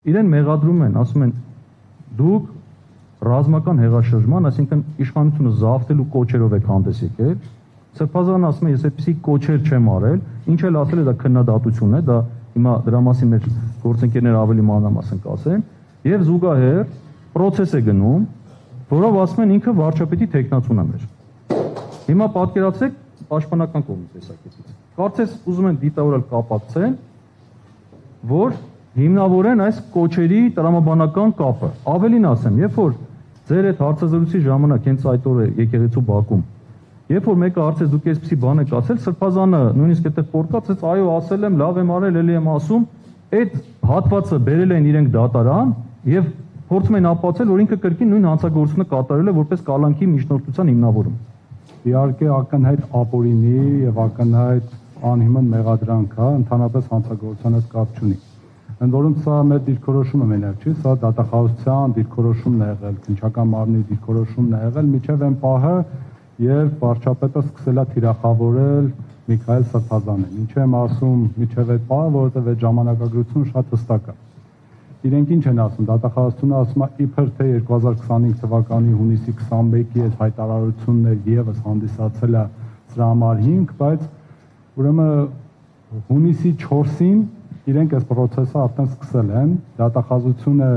իրեն մեղադրում են, ասում են դուք ռազմական հեղաշրջման, այսինքն իշխանությունը զավթելու կոչերով եք հանդես եկել։ Սրբազանը ասում է, ես այդպիսի կոչեր չեմ արել, ինչ էլ ասել է դա քննադատություն է, դա հիմա դրա մասին մեր գործընկերները ավելի մանրամասն կասեն, եւ զուգահեռ process է գնում, որով ասում են ինքը վարչապետի տեխնացուն է մեր։ Հիմա պատկերացրեք պաշտպանական կողմից տեսակետից։ Կարծես ուզում են դիտավորել կապակցեն, որ հիմնավորեն այս կոչերի տրամաբանական կապը։ Ավելին ասեմ, երբ որ ձեր այդ հարցազրույցի ժամանակ հենց այդ օրը եկեղեցու բակում, երբ որ մեկը հարցեց դուք այսպեսի բան եք ասել, Սրբազանը նույնիսկ այդտեղ փորկած, ասեց այո, ասել եմ, լավ եմ արել, էլի եմ ասում, այդ հատվածը բերել են իրենք դատարան եւ փորձում են ապացուցել, որ ինքը կրկին նույն հանցագործությունը կատարել է որպես կալանքի միջնորդության հիմնավորում։ Իհարկե ակնհայտ ապօրինի եւ ակնհայտ անհիմն մեղադրանք է, ընդհանրապես հանցագործության հետ կապ չունի։ Ընդ որում սա մեր դիրքորոշումը մենակ չի, սա դատախազության դիրքորոշումն է եղել, քննչական մարմնի դիրքորոշումն է եղել, միջև այն պահը, երբ վարչապետը սկսել է թիրախավորել Միքայել Սրբազանին։ Ինչ եմ ասում միջև այդ պահը, որովհետև այդ ժամանակագրությունը շատ հստակ է։ Իրենք ինչ են ասում, դատախազությունը ասում է իբր թե 2025 թվականի հունիսի 21-ի այդ հայտարարություններ եւս հանդիսացել է սրա համար հիմք, բայց ուրեմն հունիսի 4-ին իրենք այս process-ը արդեն սկսել են, դատախազությունը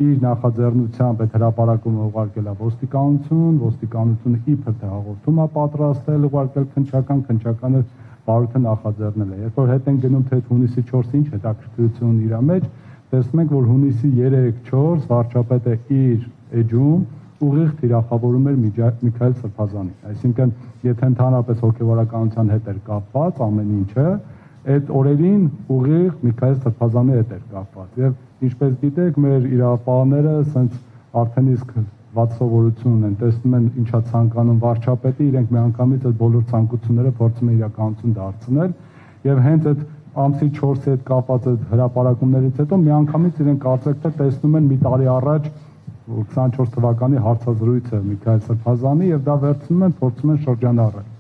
իր նախաձեռնությամբ այդ հրապարակումը ուղարկել է ոստիկանությունը իբր թե հաղորդում է պատրաստել, ուղարկել քննչականը բարույթը նախաձեռնել է։ Երբ որ հետ են գնում թե հունիսի 4-ին ինչ հետաքրքրություն իր մեջ, տեսնում ենք, որ հունիսի 3-4 վարչապետը իր էջում ուղիղ թիրախավորում էր Միքայել Սրբազանին։ Այսինքն, եթե ընդհանրապես հոգևորականության հետ էր կապված ամեն ինչը, այդ օրերին ուղիղ Միքայել Սրբազանի հետ էր կապված։ Եվ ինչպես գիտեք, մեր իրավապահները ասենց արդեն իսկ վատ սովորություն ունեն, տեսնում են ինչա ցանկանում վարչապետը, իրենք միանգամից այդ բոլոր ցանկությունները փորձում են իրականություն դարձնել, եւ հենց այդ ամսի 4-ի հետ կապված այդ հրապարակումներից հետո միանգամից իրենք կարծեք թե տեսնում են մի տարի առաջ 24 թվականի հարցազրույցը Միքայել Սրբազանի եւ դա վերցնում են, փորձում են շրջանառել։